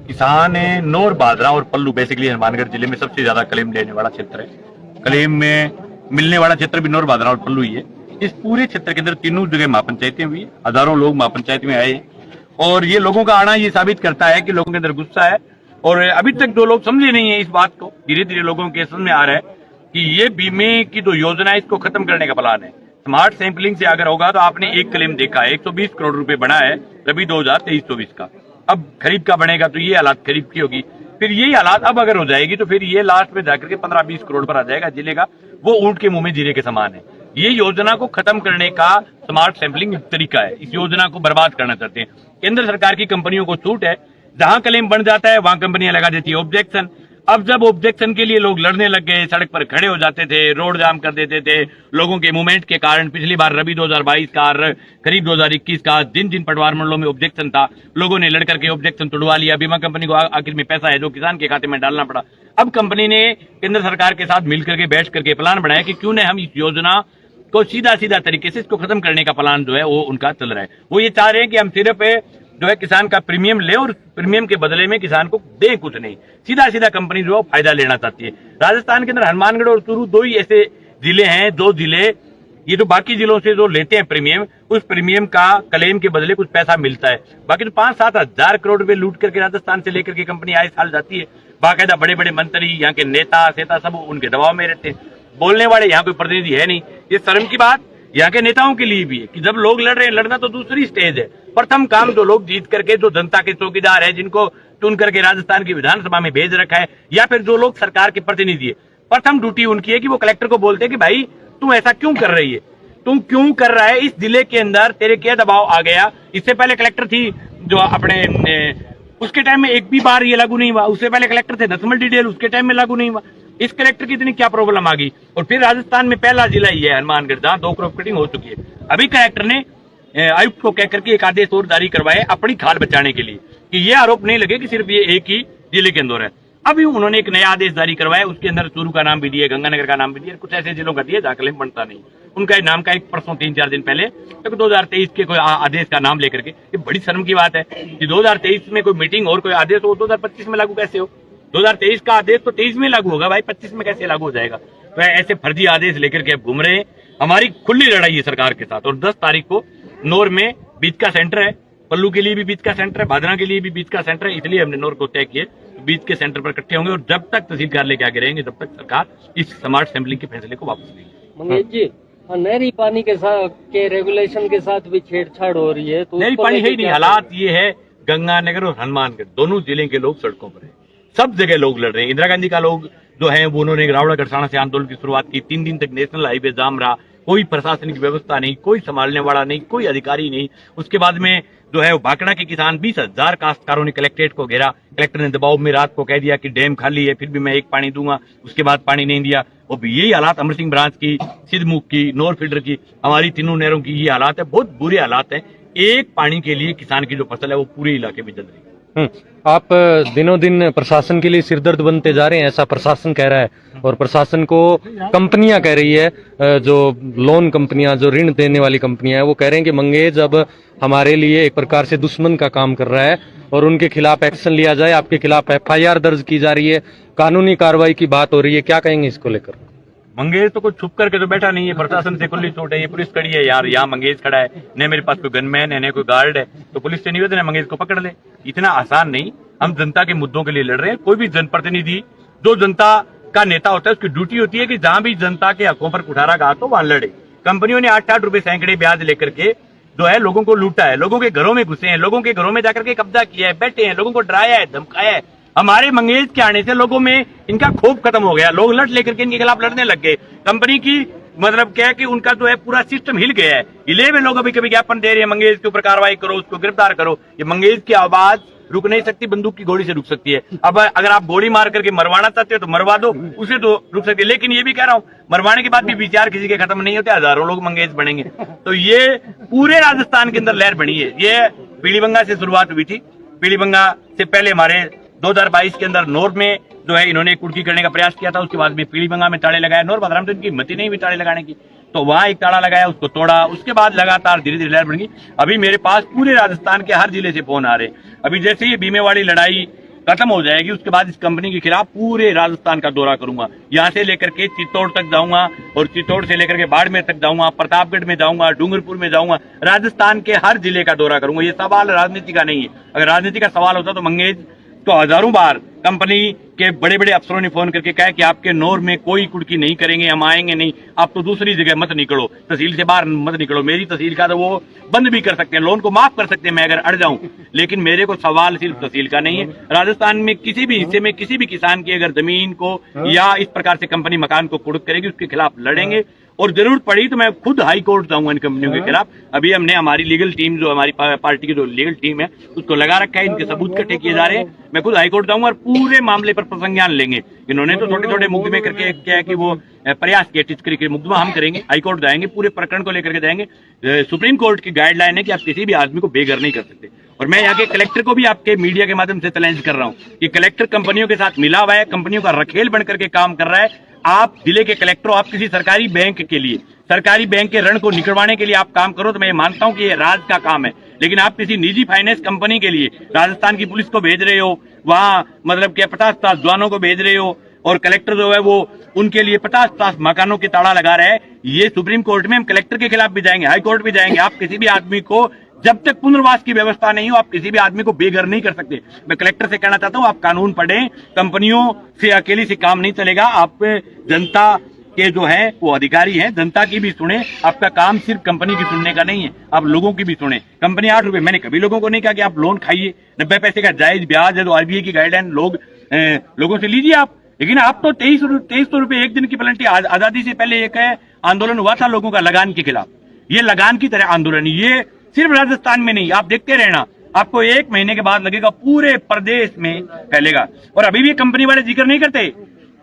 किसान है नौर बादरा और पल्लू बेसिकली हनुमानगढ़ जिले में सबसे ज्यादा क्लेम लेने वाला क्षेत्र है। क्लेम में मिलने वाला क्षेत्र भी नौर बादरा और पल्लू ही है। इस पूरे क्षेत्र के अंदर तीनों जगह महापंचायतें हुई है, हजारों लोग महापंचायत में आए और ये लोगों का आना ये साबित करता है कि लोगों के अंदर गुस्सा है और अभी तक जो लोग समझे नहीं है इस बात को, धीरे धीरे लोगों के समझ में आ रहा है कि ये बीमे की जो योजना है इसको खत्म करने का प्लान है। स्मार्ट सैंपलिंग से अगर होगा तो आपने एक क्लेम देखा है 120 करोड़ रुपए बना है रबी 2023-24 का, अब खरीफ का बनेगा तो ये हालात खरीफ की होगी, फिर यही हालात अब अगर हो जाएगी तो फिर ये लास्ट में जाकर के 15-20 करोड़ पर आ जाएगा। जिले का वो ऊंट के मुंह में जीरे के समान है। ये योजना को खत्म करने का स्मार्ट सैंपलिंग तरीका है। इस योजना को बर्बाद करना चाहते हैं। केंद्र सरकार की कंपनियों को छूट है, जहां क्लेम बन जाता है वहां कंपनियां लगा देती है ऑब्जेक्शन। अब जब ऑब्जेक्शन के लिए लोग लड़ने लग गए, सड़क पर खड़े हो जाते थे, रोड जाम कर देते थे लोगों के मूवमेंट के कारण। पिछली बार रबी 2022 का करीब 2021 का जिन जिन पटवार मंडलों में ऑब्जेक्शन था, लोगों ने लड़कर के ऑब्जेक्शन तुड़वा लिया। बीमा कंपनी को आखिर में पैसा है जो किसान के खाते में डालना पड़ा। अब कंपनी ने केंद्र सरकार के साथ मिलकर के बैठ करके प्लान बनाया कि क्यों न हम इस योजना को सीधा सीधा तरीके से इसको खत्म करने का प्लान जो है वो उनका चल रहा है। वो ये चाह रहे हैं कि हम सिर्फ जो है किसान का प्रीमियम ले और प्रीमियम के बदले में किसान को दे कुछ नहीं, सीधा सीधा कंपनी जो है फायदा लेना चाहती है। राजस्थान के अंदर हनुमानगढ़ और चूरू दो ही ऐसे जिले हैं, दो जिले ये जो बाकी जिलों से जो लेते हैं प्रीमियम, उस प्रीमियम का क्लेम के बदले कुछ पैसा मिलता है। बाकी तो 5-7 हजार करोड़ रुपए लूट करके राजस्थान से लेकर के कंपनी आए साल जाती है। बाकायदा बड़े बड़े मंत्री, यहाँ के नेता सेता सब उनके दबाव में रहते हैं। बोलने वाले यहाँ कोई प्रतिनिधि है नहीं। ये शर्म की बात यहाँ के नेताओं के लिए भी है कि जब लोग लड़ रहे हैं, लड़ना तो दूसरी स्टेज है। प्रथम काम जो लोग जीत करके जो जनता के चौकीदार है, जिनको चुन करके राजस्थान की विधानसभा में भेज रखा है, या फिर जो लोग सरकार के प्रतिनिधि है, प्रथम ड्यूटी उनकी है कि वो कलेक्टर को बोलते हैं कि भाई तुम ऐसा क्यों कर रही है, तुम क्यों कर रहा है, इस जिले के अंदर तेरे क्या दबाव आ गया। इससे पहले कलेक्टर थी जो अपने उसके टाइम में एक भी बार ये लागू नहीं हुआ। उससे पहले कलेक्टर थे नथमल डिडेल, उसके टाइम में लागू नहीं हुआ। इस कलेक्टर की इतनी क्या प्रॉब्लम आ गई। और फिर राजस्थान में पहला जिला ही है हनुमानगढ़ जहां 2 क्रॉप कटिंग हो चुकी है। अभी कलेक्टर ने आयुक्त को कहकर के एक आदेश और जारी करवाए अपनी खाल बचाने के लिए कि ये आरोप नहीं लगे कि सिर्फ ये एक ही जिले के अंदर है। अभी उन्होंने एक नया आदेश जारी करवाया, उसके अंदर चूरू का नाम भी दिया, गंगानगर का नाम भी दिया, कुछ ऐसे जिलों का दिया जहां क्लेम बनता नहीं। उनका नाम का एक परसों 3-4 दिन पहले तक 2023 के कोई आदेश का नाम लेकर के, ये बड़ी शर्म की बात है कि 2023 में कोई मीटिंग और कोई आदेश हो 2025 में लागू कैसे हो। 2023 का आदेश तो 23 में लागू होगा भाई, 25 में कैसे लागू हो जाएगा। तो ऐसे फर्जी आदेश लेकर के अब घूम रहे हैं। हमारी खुली लड़ाई है सरकार के साथ। और 10 तारीख को नौर में बीच का सेंटर है, पल्लू के लिए भी बीच का सेंटर है, भादरा के लिए भी बीच का सेंटर है, इसलिए हमने नौर को तय किए बीच के सेंटर पर इकट्ठे होंगे। और जब तक तहसील कार्यालय के आगे रहेंगे, जब तक सरकार इस स्मार्ट सैंपलिंग के फैसले को वापस लेगी। मंगेश जी, नहरी पानी के साथ के रेगुलेशन के साथ भी छेड़छाड़ हो रही है, तो नहरी पानी है ही नहीं। हालात ये है, गंगानगर और हनुमानगढ़ दोनों जिले के लोग सड़कों पर है, सब जगह लोग लड़ रहे हैं। इंदिरा गांधी का लोग जो है वो उन्होंने रावड़ा गढ़साना से आंदोलन की शुरुआत की। 3 दिन तक नेशनल हाईवे जाम रहा, कोई प्रशासनिक व्यवस्था नहीं, कोई संभालने वाला नहीं, कोई अधिकारी नहीं। उसके बाद में जो है भाखड़ा के किसान 20,000 काश्तकारों ने कलेक्ट्रेट को घेरा। कलेक्टर ने दबाव में रात को कह दिया कि डैम खाली है, फिर भी मैं एक पानी दूंगा। उसके बाद पानी नहीं दिया। और यही हालात अमर सिंह ब्रांच की, सिद्धमुख की, नौर फीडर की, हमारी तीनों नहरों की ये हालात है। बहुत बुरे हालात है। एक पानी के लिए किसान की जो फसल है वो पूरे इलाके में जल रही है। आप दिनों दिन प्रशासन के लिए सिरदर्द बनते जा रहे हैं, ऐसा प्रशासन कह रहा है। और प्रशासन को कंपनियां कह रही है, जो लोन कंपनियां, जो ऋण देने वाली कंपनियां हैं, वो कह रहे हैं कि मंगेज अब हमारे लिए एक प्रकार से दुश्मन का काम कर रहा है और उनके खिलाफ एक्शन लिया जाए। आपके खिलाफ FIR दर्ज की जा रही है, कानूनी कार्रवाई की बात हो रही है, क्या कहेंगे इसको लेकर? मंगेश तो कुछ छुप करके तो बैठा नहीं है, प्रशासन से खुली छूट है। ये पुलिस खड़ी है यार, यहाँ मंगेश खड़ा है, न मेरे पास कोई गनमैन है, न कोई गार्ड है, तो पुलिस से निवेदन है मंगेश को पकड़ ले। इतना आसान नहीं। हम जनता के मुद्दों के लिए लड़ रहे हैं। कोई भी जनप्रतिनिधि जो जनता का नेता होता है, उसकी ड्यूटी होती है कि जहां भी जनता के हकों पर कुठारा गा तो वहां लड़े। कंपनियों ने 8-8 रुपए सैकड़े ब्याज लेकर के जो है लोगों को लूटा है, लोगों के घरों में घुसे हैं, लोगों के घरों में जाकर के कब्जा किया है, बैठे हैं, लोगों को डराया है, धमकाया है। हमारे मंगेश के आने से लोगों में इनका खौफ खत्म हो गया। लोग लड़ लेकर के इनके खिलाफ लड़ने लग गए। कंपनी की मतलब क्या है कि उनका जो है पूरा सिस्टम हिल गया है। हिले में लोग अभी कभी ज्ञापन दे रहे हैं, मंगेश के ऊपर कार्रवाई करो, उसको गिरफ्तार करो। ये मंगेश की आवाज रुक नहीं सकती, बंदूक की गोली से रुक सकती है। अब अगर आप गोली मार करके मरवाना चाहते हो तो मरवा दो, उसे तो रुक सकती है। लेकिन ये भी कह रहा हूं, मरवाने के बाद भी विचार किसी के खत्म नहीं होते, हजारों लोग मंगेश बनेंगे। तो ये पूरे राजस्थान के अंदर लहर बनी है। ये पीलीबंगा से शुरुआत हुई थी। पीलीबंगा से पहले हमारे 2022 के अंदर नौर में जो है इन्होंने कुर्की करने का प्रयास किया था। उसके बाद में पीलीबंगा में ताड़े लगाया। नौर बाजार में तो इनकी हिम्मत ही नहीं हुई ताड़े लगाने की, तो वहां एक ताड़ा लगाया, उसको तोड़ा। उसके बाद लगातार धीरे धीरे लहर बढ़ गई। अभी मेरे पास पूरे राजस्थान के हर जिले से फोन आ रहे हैं। अभी जैसे ये बीमे वाली लड़ाई खत्म हो जाएगी उसके बाद इस कंपनी के खिलाफ पूरे राजस्थान का दौरा करूंगा। यहाँ से लेकर के चित्तौड़ तक जाऊंगा और चित्तौड़ से लेकर के बाड़मेर तक जाऊंगा, प्रतापगढ़ में जाऊंगा, डूंगरपुर में जाऊंगा, राजस्थान के हर जिले का दौरा करूंगा। ये सवाल राजनीति का नहीं है। अगर राजनीति का सवाल होता तो मंगेश तो हजारों बार कंपनी के बड़े बड़े अफसरों ने फोन करके कहा कि आपके नोर में कोई कुड़की नहीं करेंगे, हम आएंगे नहीं, आप तो दूसरी जगह मत निकलो, तहसील से बाहर मत निकलो। मेरी तहसील का तो वो बंद भी कर सकते हैं, लोन को माफ कर सकते हैं मैं अगर अड़ जाऊं, लेकिन मेरे को सवाल सिर्फ तहसील का नहीं है। राजस्थान में किसी भी हिस्से में किसी भी किसान की अगर जमीन को या इस प्रकार से कंपनी मकान को कुड़क करेगी उसके खिलाफ लड़ेंगे, और जरूरत पड़ी तो मैं खुद हाई कोर्ट जाऊंगा इन कंपनियों के खिलाफ। अभी हमने हमारी लीगल टीम, जो हमारी पार्टी की जो लीगल टीम है, उसको लगा रखा है, इनके सबूत इकट्ठे किए जा रहे हैं। मैं खुद हाई कोर्ट जाऊंगा और पूरे मामले पर प्रसंज्ञान लेंगे। इन्होंने तो छोटे छोटे मुकदमे करके क्या है कि वो प्रयास किया टिचकरी के, मुकदमा हम करेंगे, हाई कोर्ट जाएंगे, पूरे प्रकरण को लेकर के जाएंगे। सुप्रीम कोर्ट की गाइडलाइन है कि आप किसी भी आदमी को बेघर नहीं कर सकते। और मैं यहाँ के कलेक्टर को भी आपके मीडिया के माध्यम से चैलेंज कर रहा हूँ कि कलेक्टर कंपनियों के साथ मिला हुआ है, कंपनियों का रखेल बन करके काम कर रहा है। आप जिले के कलेक्टर हो, आप किसी सरकारी बैंक के लिए, सरकारी बैंक के ऋण को निकलवाने के लिए आप काम करो तो मैं मानता हूं कि ये राज का काम है। लेकिन आप किसी निजी फाइनेंस कंपनी के लिए राजस्थान की पुलिस को भेज रहे हो, वहां मतलब कि 50-50 जवानों को भेज रहे हो, और कलेक्टर जो है वो उनके लिए 50-50 मकानों की ताला लगा रहा है। ये सुप्रीम कोर्ट में हम कलेक्टर के खिलाफ भी जाएंगे, हाई कोर्ट भी जाएंगे। आप किसी भी आदमी को, जब तक पुनर्वास की व्यवस्था नहीं हो, आप किसी भी आदमी को बेघर नहीं कर सकते। मैं कलेक्टर से कहना चाहता हूं, आप कानून पढ़ें, कंपनियों से अकेली से काम नहीं चलेगा। आप जनता के जो है वो अधिकारी हैं, जनता की भी सुने। आपका काम सिर्फ कंपनी की सुनने का नहीं है, आप लोगों की भी सुने। कंपनी 8 रुपए, मैंने कभी लोगों को नहीं कहा कि आप लोन खाइए, 90 पैसे का जायज ब्याज है, तो आरबीआई की गाइडलाइन लोगों से लीजिए आप। लेकिन आप तो 2300 रुपए एक दिन की पेनल्टी। आजादी से पहले एक आंदोलन हुआ था लोगों का लगान के खिलाफ, ये लगान की तरह आंदोलन, ये सिर्फ राजस्थान में नहीं, आप देखते रहना, आपको 1 महीने के बाद लगेगा पूरे प्रदेश में फैलेगा। और अभी भी कंपनी वाले जिक्र नहीं करते,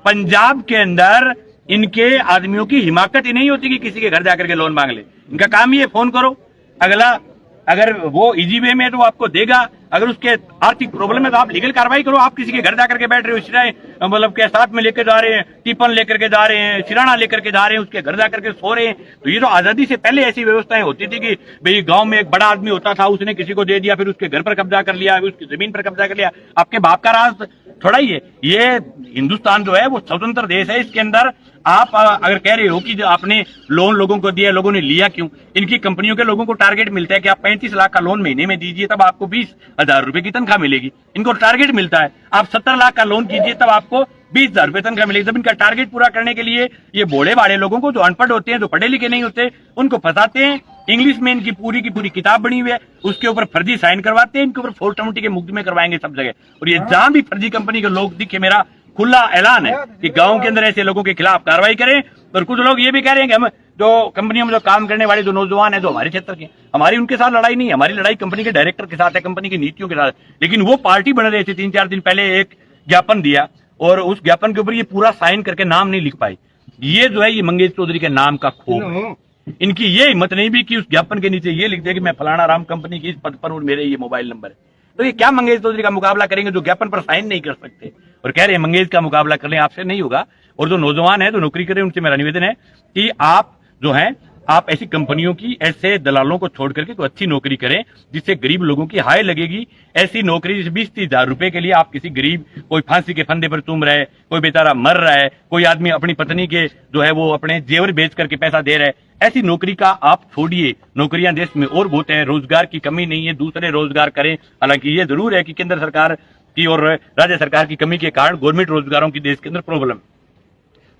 पंजाब के अंदर इनके आदमियों की हिमाकत ही नहीं होती कि किसी के घर जाकर के लोन मांग ले। इनका काम ही है फोन करो, अगला अगर वो इजी वे में है तो वो आपको देगा, अगर उसके आर्थिक प्रॉब्लम है तो आप लीगल कार्रवाई करो। आप किसी के घर जाकर के बैठ रहे हो, सिराए मतलब के साथ में लेकर जा रहे हैं, टिफन लेकर के जा रहे हैं, सिराना लेकर के जा रहे हैं, उसके घर जाकर के सो रहे हैं। तो ये तो आजादी से पहले ऐसी व्यवस्थाएं होती थी कि भाई गांव में एक बड़ा आदमी होता था, उसने किसी को दे दिया, फिर उसके घर पर कब्जा कर लिया, उसकी जमीन पर कब्जा कर लिया। आपके बाप का राज थोड़ा ही है ये। हिंदुस्तान जो है वो स्वतंत्र देश है, इसके अंदर आप अगर कह रहे हो कि जो आपने लोन लोगों को दिया, लोगों ने लिया क्यों? इनकी कंपनियों के लोगों को टारगेट मिलता है कि आप 35 लाख का लोन महीने में दीजिए तब आपको 20,000 रुपए की तनख्वाह मिलेगी। इनको टारगेट मिलता है आप 70 लाख का लोन कीजिए तब आपको 20,000 रुपए तनख्वाह मिलेगी। जब इनका टारगेट पूरा करने के लिए ये भोले भाले लोगों को, जो अनपढ़ होते हैं, जो पढ़े लिखे नहीं होते, उनको फंसाते हैं। इंग्लिश में इनकी पूरी की पूरी किताब बनी हुई है, उसके ऊपर फर्जी साइन करवाते हैं, इनके ऊपर 420 के मुकदमे करवाएंगे सब जगह। और ये जहां भी फर्जी कंपनी के लोग दिखे, मेरा खुला ऐलान है कि गांव के अंदर ऐसे लोगों के खिलाफ कार्रवाई करें। और कुछ लोग ये भी कह रहे हैं कि हम जो कंपनियों में जो काम करने वाले जो नौजवान है, जो हमारे क्षेत्र के, हमारी उनके साथ लड़ाई नहीं है, हमारी लड़ाई कंपनी के डायरेक्टर के साथ है, कंपनी की नीतियों के साथ। लेकिन वो पार्टी बन रहे थे, 3-4 दिन पहले एक ज्ञापन दिया और उस ज्ञापन के ऊपर ये पूरा साइन करके नाम नहीं लिख पाई। ये जो है ये मंगेश चौधरी के नाम का खोप है। इनकी ये हिम्मत नहीं भी कि उस ज्ञापन के नीचे ये लिख दे कि मैं फलाना राम कंपनी की इस पद पर हूं, मेरे ये मोबाइल नंबर है। तो ये क्या मंगेश चौधरी का मुकाबला करेंगे जो ज्ञापन पर साइन नहीं कर सकते और कह रहे हैं मंगेश का मुकाबला कर लें, आपसे नहीं होगा। और जो नौजवान है, जो नौकरी करें, उनसे मेरा निवेदन है कि आप जो है आप ऐसी कंपनियों की, ऐसे दलालों को छोड़ करके कोई अच्छी नौकरी करें जिससे गरीब लोगों की हाय लगेगी। ऐसी नौकरी जिस 20-30 हजार रुपए के लिए आप किसी गरीब, कोई फांसी के फंदे पर तुम रहे, कोई बेचारा मर रहा है, कोई आदमी अपनी पत्नी के जो है वो अपने जेवर बेच करके पैसा दे रहा है, ऐसी नौकरी का आप छोड़िए। नौकरियां देश में और बहुत है, रोजगार की कमी नहीं है, दूसरे रोजगार करें। हालांकि ये जरूर है कि केंद्र सरकार की और राज्य सरकार की कमी के कारण गवर्नमेंट रोजगारों की देश के अंदर प्रॉब्लम।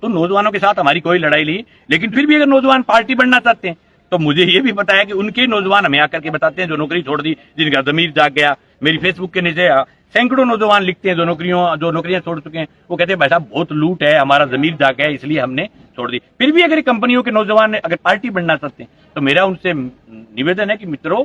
तो नौजवानों के साथ हमारी कोई लड़ाई नहीं, लेकिन फिर भी अगर नौजवान पार्टी बनना चाहते हैं तो मुझे ये भी पता है कि उनके नौजवान हमें आकर के बताते हैं जो नौकरी छोड़ दी, जिनका जमीर जाग गया। मेरी फेसबुक के नीचे सैकड़ों नौजवान लिखते हैं जो नौकरियां छोड़ चुके हैं, वो कहते हैं भाई साहब बहुत लूट है, हमारा जमीर जाग गया इसलिए हमने छोड़ दी। फिर भी अगर कंपनियों के नौजवान अगर पार्टी बनना चाहते हैं तो मेरा उनसे निवेदन है कि मित्रों,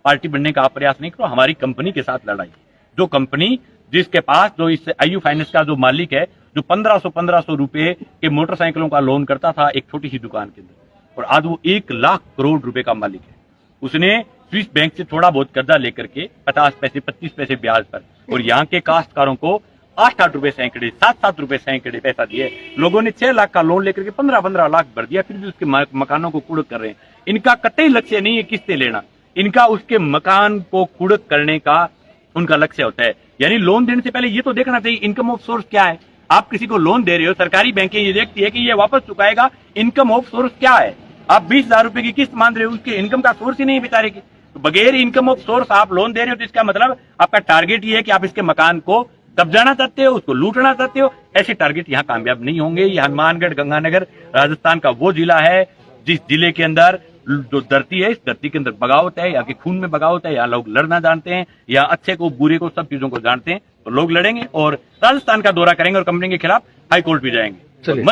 पार्टी बनने का आप प्रयास नहीं करो, हमारी कंपनी के साथ लड़ाई। जो कंपनी जिसके पास, जो इस आईयू फाइनेंस का जो मालिक है, जो 1500 रुपए के मोटरसाइकिलों का लोन करता था एक छोटी सी दुकान के अंदर, और आज वो 1 लाख करोड़ रुपए का मालिक है। उसने स्विस बैंक से थोड़ा बहुत कर्जा लेकर के 50 पैसे 25 पैसे ब्याज पर, और यहाँ के काश्तकारों को 8-8 रुपए सैकड़े, 7-7 रुपए सैकड़े पैसा दिए। लोगों ने 6 लाख का लोन लेकर के 15-15 लाख भर दिया, फिर भी उसके मकानों को कुड़क कर रहे हैं। इनका कतई लक्ष्य नहीं है किस्तें लेना, इनका उसके मकान को कुड़क करने का उनका लक्ष्य होता है। यानी लोन देने से पहले ये तो देखना चाहिए इनकम ऑफ सोर्स क्या है। आप किसी को लोन दे रहे हो, सरकारी बैंकें ये देखती है कि ये वापस चुकाएगा, इनकम ऑफ सोर्स क्या है। आप 20,000 रुपए की किस्त मान रहे हो, उसके इनकम का सोर्स ही नहीं बेचारे की। तो बगैर इनकम ऑफ सोर्स आप लोन दे रहे हो तो इसका मतलब आपका टारगेट ये है कि आप इसके मकान को कब्जाना चाहते हो, उसको लूटना चाहते हो। ऐसे टारगेट यहाँ कामयाब नहीं होंगे। ये हनुमानगढ़ गंगानगर राजस्थान का वो जिला है जिस जिले के अंदर जो धरती है, इस धरती के अंदर बगावत है, या के खून में बगावत है, या लोग लड़ना जानते हैं, या अच्छे को बुरे को सब चीजों को जानते हैं। तो लोग लड़ेंगे और राजस्थान का दौरा करेंगे और कंपनी के खिलाफ हाई कोर्ट भी जाएंगे। चलिए। मत